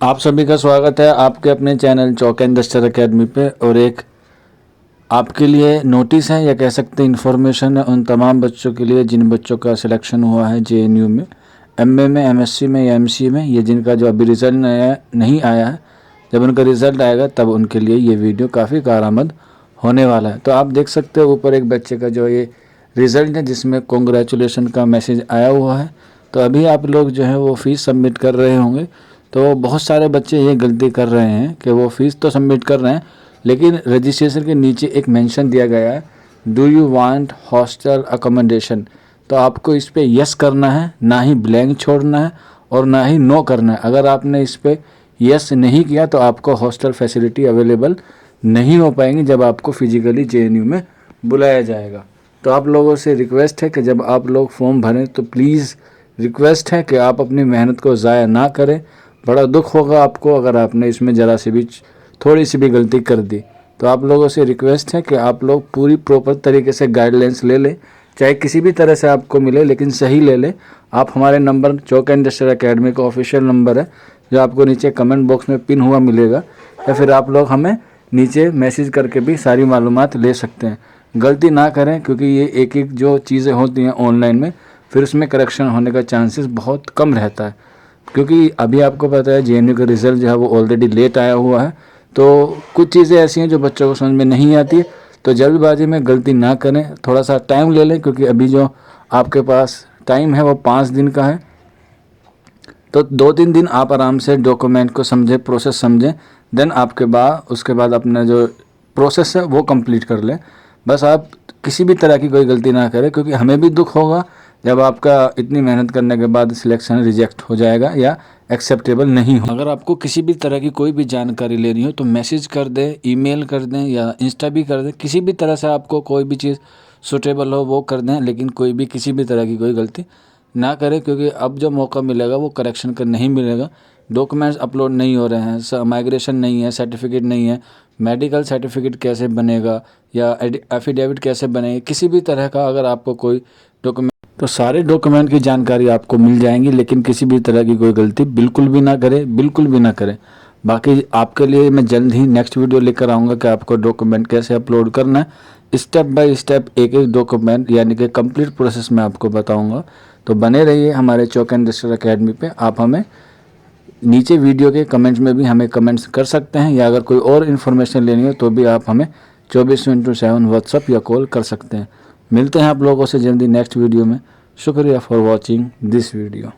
आप सभी का स्वागत है आपके अपने channel chalk and duster academy पे। और एक आपके लिए नोटिस है या कह सकते हैं इन्फॉर्मेशन है उन तमाम बच्चों के लिए जिन बच्चों का सिलेक्शन हुआ है जेएनयू में, एमए में, एमएससी में या एमसीए में। ये जिनका जो अभी रिज़ल्ट नहीं आया है, जब उनका रिज़ल्ट आएगा तब उनके लिए ये वीडियो काफ़ी कारआमद होने वाला है। तो आप देख सकते हो ऊपर एक बच्चे का जो ये रिज़ल्ट है जिसमें कॉन्ग्रेचुलेसन का मैसेज आया हुआ है। तो अभी आप लोग जो है वो फ़ीस सबमिट कर रहे होंगे। तो बहुत सारे बच्चे ये गलती कर रहे हैं कि वो फ़ीस तो सबमिट कर रहे हैं लेकिन रजिस्ट्रेशन के नीचे एक मेंशन दिया गया है, do you want hostel accommodation. तो आपको इस पर यस करना है, ना ही ब्लैंक छोड़ना है और ना ही नो करना है। अगर आपने इस पर यस नहीं किया तो आपको हॉस्टल फैसिलिटी अवेलेबल नहीं हो पाएंगी जब आपको फिजिकली जेएनयू में बुलाया जाएगा। तो आप लोगों से रिक्वेस्ट है कि जब आप लोग फॉर्म भरें तो प्लीज़ रिक्वेस्ट है कि आप अपनी मेहनत को ज़ाया ना करें। बड़ा दुख होगा आपको अगर आपने इसमें ज़रा सी भी थोड़ी सी भी गलती कर दी। तो आप लोगों से रिक्वेस्ट है कि आप लोग पूरी प्रॉपर तरीके से गाइडलाइंस ले लें, चाहे किसी भी तरह से आपको मिले लेकिन सही ले लें। आप हमारे number chalk and duster academy का ऑफिशियल नंबर है जो आपको नीचे कमेंट बॉक्स में पिन हुआ मिलेगा, या फिर आप लोग हमें नीचे मैसेज करके भी सारी मालूमात ले सकते हैं। गलती ना करें क्योंकि ये एक एक जो चीज़ें होती हैं ऑनलाइन में फिर उसमें करेक्शन होने का चांसेस बहुत कम रहता है। क्योंकि अभी आपको पता है जेएनयू का रिज़ल्ट जो है वो ऑलरेडी लेट आया हुआ है। तो कुछ चीज़ें ऐसी हैं जो बच्चों को समझ में नहीं आती, तो जल्दबाजी में गलती ना करें, थोड़ा सा टाइम ले लें। क्योंकि अभी जो आपके पास टाइम है वो 5 दिन का है। तो 2-3 दिन आप आराम से डॉक्यूमेंट को समझें, प्रोसेस समझें, देन उसके बाद अपना जो प्रोसेस है वो कंप्लीट कर लें। बस आप किसी भी तरह की कोई गलती ना करें क्योंकि हमें भी दुख होगा जब आपका इतनी मेहनत करने के बाद सिलेक्शन रिजेक्ट हो जाएगा या एक्सेप्टेबल नहीं हो। अगर आपको किसी भी तरह की कोई भी जानकारी लेनी हो तो मैसेज कर दें, ईमेल कर दें या इंस्टा भी कर दें। किसी भी तरह से आपको कोई भी चीज़ सूटेबल हो वो कर दें, लेकिन कोई भी किसी भी तरह की कोई गलती ना करें क्योंकि अब जो मौका मिलेगा वो करेक्शन का नहीं मिलेगा। डॉक्यूमेंट्स अपलोड नहीं हो रहे हैं, माइग्रेशन नहीं है, सर्टिफिकेट नहीं है, मेडिकल सर्टिफिकेट कैसे बनेगा या एफिडेविट कैसे बनेगी, किसी भी तरह का अगर आपको कोई डॉक्यूमेंट, तो सारे डॉक्यूमेंट की जानकारी आपको मिल जाएंगी। लेकिन किसी भी तरह की कोई गलती बिल्कुल भी ना करें, बिल्कुल भी ना करें। बाकी आपके लिए मैं जल्द ही नेक्स्ट वीडियो लेकर आऊँगा कि आपको डॉक्यूमेंट कैसे अपलोड करना है। स्टेप बाय स्टेप एक एक डॉक्यूमेंट यानी कि कंप्लीट प्रोसेस में आपको बताऊँगा। तो बने रहिए हमारे चौक एंड डस्टर एकेडमी पे। आप हमें नीचे वीडियो के कमेंट्स में भी हमें कमेंट्स कर सकते हैं, या अगर कोई और इन्फॉर्मेशन लेनी हो तो भी आप हमें 24/7 व्हाट्सअप या कॉल कर सकते हैं। मिलते हैं आप लोगों से जल्दी नेक्स्ट वीडियो में। शुक्रिया फॉर वॉचिंग दिस वीडियो।